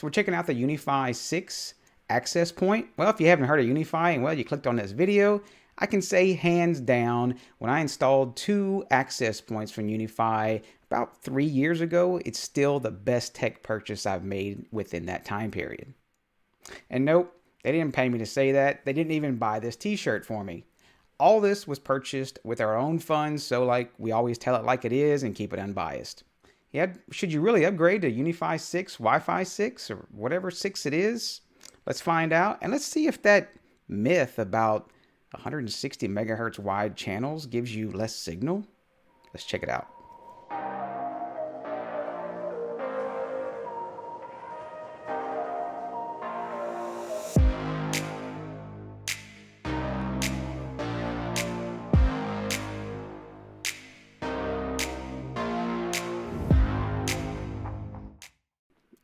So we're checking out the UniFi 6 access point. Well, if you haven't heard of UniFi and well, you clicked on this video, I can say hands down, when I installed 2 access points from UniFi about 3 years ago, it's still the best tech purchase I've made within that time period. And nope, they didn't pay me to say that. They didn't even buy this t-shirt for me. All this was purchased with our own funds, so like we always tell it like it is and keep it unbiased. Yeah, should you really upgrade to UniFi 6, Wi-Fi 6, or whatever 6 it is? Let's find out, and let's see if that myth about 160 megahertz wide channels gives you less signal. Let's check it out.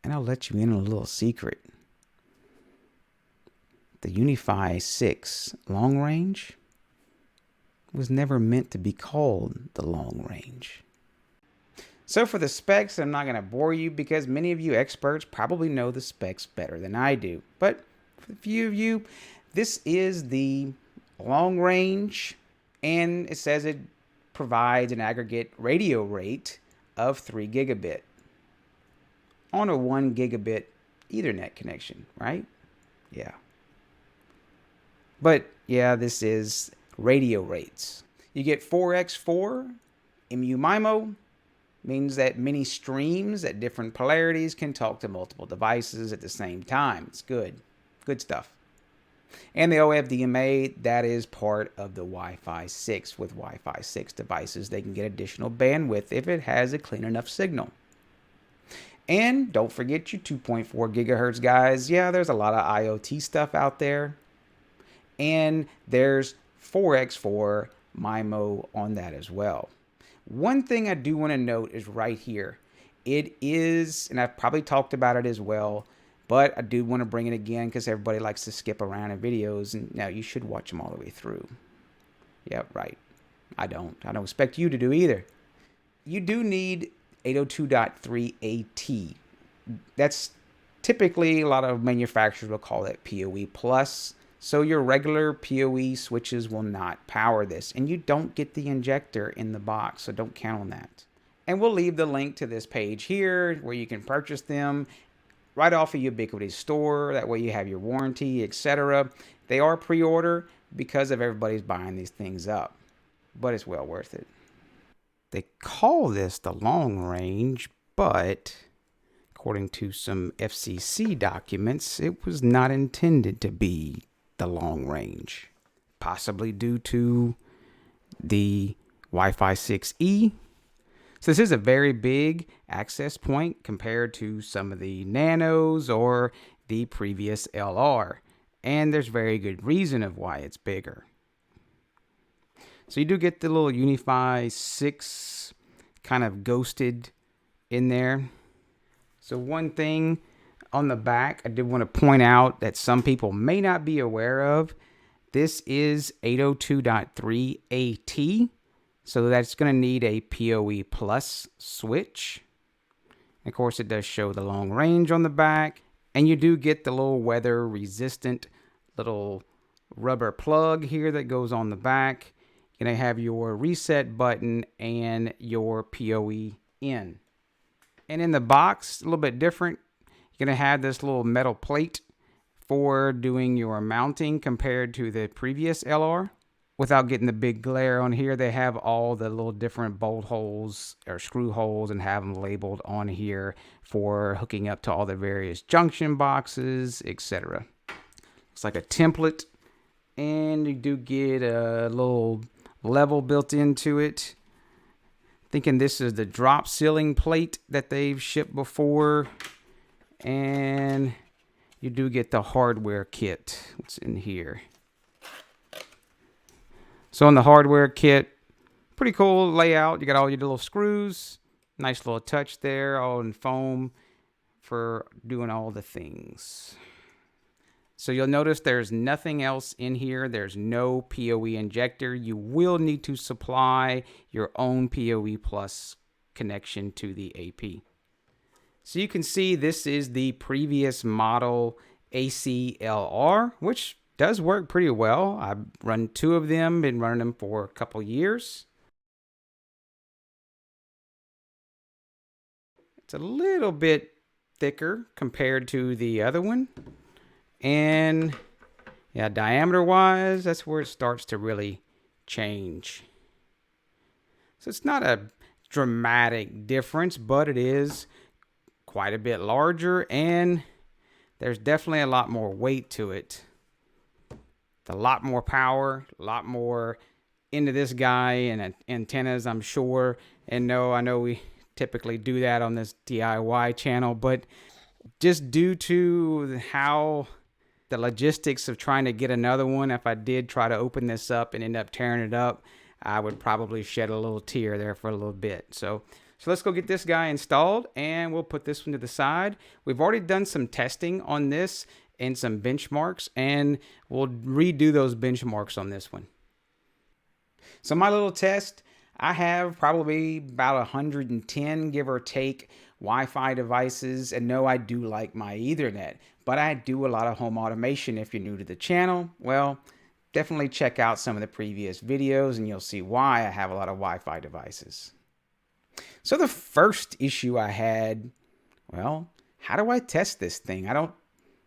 And I'll let you in on a little secret. The UniFi 6 long range was never meant to be called the long range. So for the specs, I'm not going to bore you because many of you experts probably know the specs better than I do. But for a few of you, this is the long range, and it says it provides an aggregate radio rate of 3 gigabit on a 1 gigabit Ethernet connection, right? Yeah. But yeah, this is radio rates. You get 4x4 MU-MIMO, means that many streams at different polarities can talk to multiple devices at the same time. It's good. Good stuff. And the OFDMA, that is part of the Wi-Fi 6. With Wi-Fi 6 devices, they can get additional bandwidth if it has a clean enough signal. And don't forget your 2.4 gigahertz guys. Yeah, there's a lot of IoT stuff out there. And there's 4x4 MIMO on that as well. One thing I do want to note is right here. It is, and I've probably talked about it as well, but I do want to bring it again because everybody likes to skip around in videos. And now you should watch them all the way through. Yeah, right. I don't expect you to do either. You do need 802.3 AT. That's typically, a lot of manufacturers will call that PoE plus. So your regular PoE switches will not power this, and you don't get the injector in the box, so don't count on that. And we'll leave the link to this page here where you can purchase them right off of Ubiquiti's store. That way you have your warranty, etc. They are pre-order because of everybody's buying these things up, but it's well worth it. They call this the long range, but according to some FCC documents, it was not intended to be the long range, possibly due to the Wi-Fi 6E. So this is a very big access point compared to some of the nanos or the previous LR. And there's very good reason of why it's bigger. So you do get the little UniFi 6 kind of ghosted in there. So one thing on the back, I did want to point out that some people may not be aware of. This is 802.3 AT. So that's going to need a PoE plus switch. And of course, it does show the long range on the back. And you do get the little weather resistant little rubber plug here that goes on the back. You're going to have your reset button and your PoE in. And in the box, a little bit different. You're going to have this little metal plate for doing your mounting compared to the previous LR. Without getting the big glare on here, they have all the little different bolt holes or screw holes and have them labeled on here for hooking up to all the various junction boxes, etc. It's like a template, and you do get a little level built into it. Thinking this is the drop ceiling plate that they've shipped before. And you do get the hardware kit. What's in here? So in the hardware kit, pretty cool layout. You got all your little screws. Nice little touch there, all in foam for doing all the things. So you'll notice there's nothing else in here. There's no PoE injector. You will need to supply your own PoE plus connection to the AP. So you can see this is the previous model ACLR, which does work pretty well. I've run 2 of them, been running them for a couple years. It's a little bit thicker compared to the other one. And yeah, diameter wise, that's where it starts to really change. So it's not a dramatic difference, but it is quite a bit larger, and there's definitely a lot more weight to it. A lot more power, a lot more into this guy and antennas, I'm sure. And no, I know we typically do that on this DIY channel, but just due to how the logistics of trying to get another one, if I did try to open this up and end up tearing it up, I would probably shed a little tear there for a little bit. So let's go get this guy installed, and we'll put this one to the side. We've already done some testing on this and some benchmarks, and we'll redo those benchmarks on this one. So my little test, I have probably about 110, give or take, Wi-Fi devices. And no, I do like my Ethernet, but I do a lot of home automation. If you're new to the channel, well, definitely check out some of the previous videos and you'll see why I have a lot of Wi-Fi devices. So the first issue I had, well, how do I test this thing?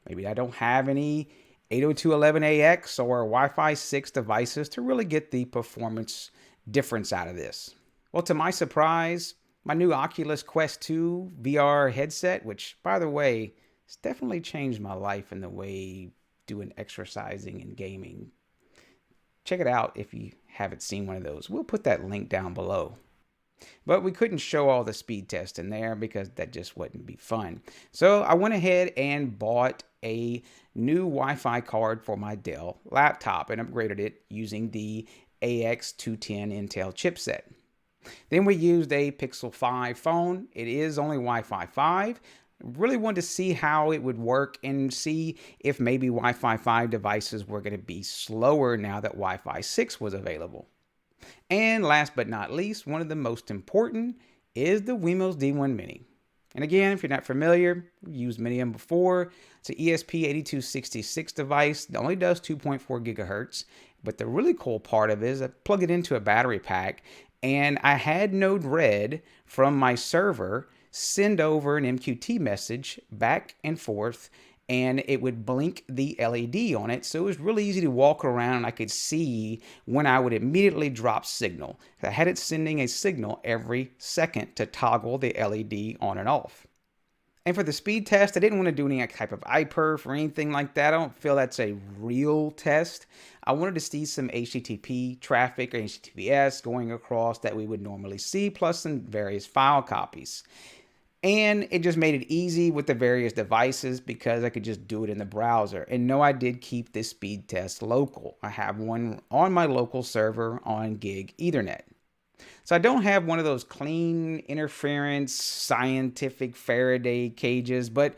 Maybe I don't have any 802.11ax or Wi-Fi 6 devices to really get the performance difference out of this. Well, to my surprise, my new Oculus Quest 2 VR headset, which by the way, has definitely changed my life in the way doing exercising and gaming. Check it out if you haven't seen one of those. We'll put that link down below. But we couldn't show all the speed tests in there because that just wouldn't be fun. So I went ahead and bought a new Wi-Fi card for my Dell laptop and upgraded it using the AX210 Intel chipset. Then we used a Pixel 5 phone. It is only Wi-Fi 5. Really wanted to see how it would work and see if maybe Wi-Fi 5 devices were going to be slower now that Wi-Fi 6 was available. And last but not least, one of the most important is the Wemos D1 Mini. And again, if you're not familiar, we've used many of them before. It's an ESP8266 device. It only does 2.4 gigahertz. But the really cool part of it is I plug it into a battery pack, and I had Node-RED from my server send over an MQT message back and forth, and it would blink the LED on it. So it was really easy to walk around, and I could see when I would immediately drop signal. I had it sending a signal every second to toggle the LED on and off. And for the speed test, I didn't want to do any type of iPerf or anything like that. I don't feel that's a real test. I wanted to see some HTTP traffic or HTTPS going across that we would normally see, plus some various file copies. And it just made it easy with the various devices because I could just do it in the browser. And no, I did keep this speed test local. I have one on my local server on gig Ethernet. So I don't have one of those clean interference scientific Faraday cages, but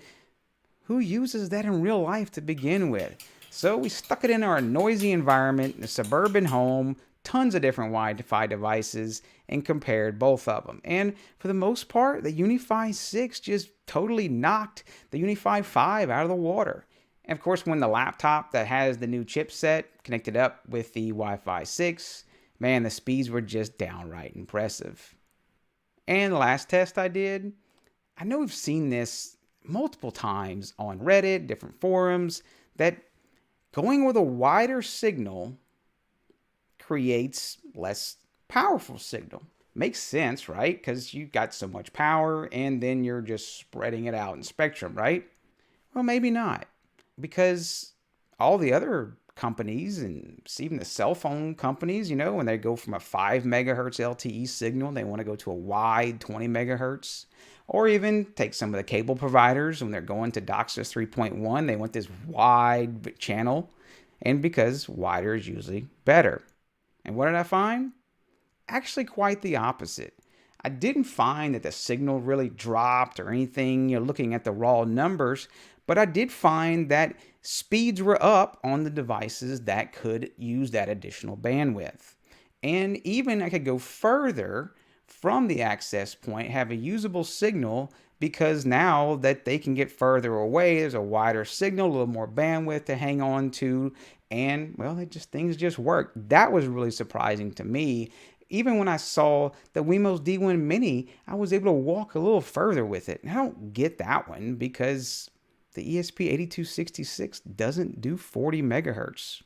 who uses that in real life to begin with? So we stuck it in our noisy environment in a suburban home, tons of different Wi-Fi devices, and compared both of them. And for the most part, the UniFi 6 just totally knocked the UniFi 5 out of the water. And of course, when the laptop that has the new chipset connected up with the Wi-Fi 6, man, the speeds were just downright impressive. And the last test I did, I know we've seen this multiple times on Reddit, different forums, that going with a wider signal creates less powerful signal. Makes sense, right? Because you got so much power and then you're just spreading it out in spectrum, right? Well, maybe not. Because all the other companies and even the cell phone companies, you know, when they go from a 5 megahertz LTE signal, they want to go to a wide 20 megahertz. Or even take some of the cable providers when they're going to DOCSIS 3.1, they want this wide channel. And because wider is usually better. And what did I find? Actually quite the opposite. I didn't find that the signal really dropped or anything, you know, looking at the raw numbers, but I did find that speeds were up on the devices that could use that additional bandwidth. And even I could go further from the access point, have a usable signal because now that they can get further away, there's a wider signal, a little more bandwidth to hang on to, and well, things just work. That was really surprising to me. Even when I saw the Wemos D1 Mini, I was able to walk a little further with it. And I don't get that one because the ESP8266 doesn't do 40 megahertz.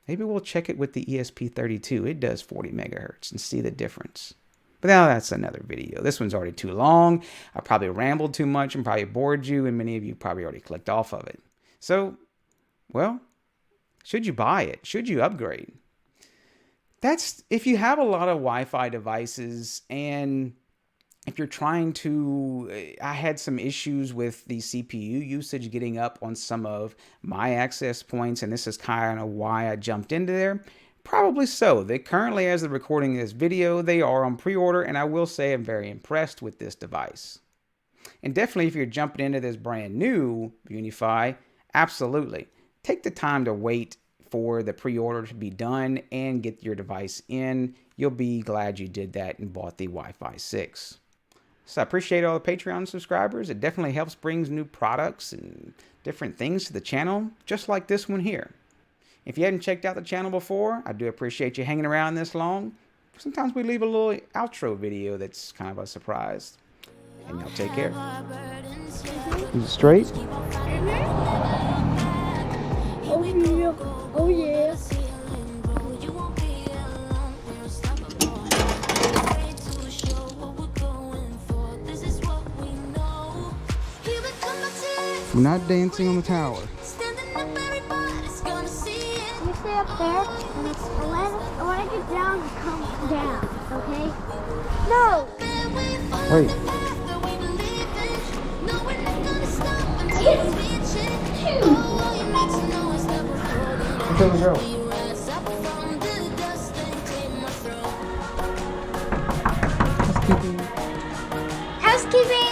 Maybe we'll check it with the ESP32. It does 40 megahertz and see the difference. But now that's another video. This one's already too long. I probably rambled too much and probably bored you, and many of you probably already clicked off of it. So, well, should you buy it? Should you upgrade? That's if you have a lot of Wi-Fi devices, and if you're trying to, I had some issues with the CPU usage getting up on some of my access points, and this is kind of why I jumped into there. Probably so. They currently, as the recording of this video, they are on pre-order, and I will say I'm very impressed with this device. And definitely if you're jumping into this brand new UniFi, absolutely. Take the time to wait for the pre-order to be done and get your device in. You'll be glad you did that and bought the Wi-Fi 6. So I appreciate all the Patreon subscribers. It definitely helps bring new products and different things to the channel, just like this one here. If you hadn't checked out the channel before, I do appreciate you hanging around this long. Sometimes we leave a little outro video that's kind of a surprise. And y'all take care. Is it straight? Oh yeah. Oh yeah. We're not dancing on the tower. You stay up there, and when I get down, come down, okay? No! Wait. Where's the girl? Housekeeping!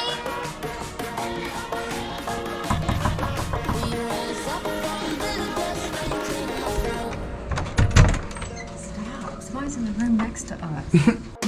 Stop. Somebody's in the room next to us.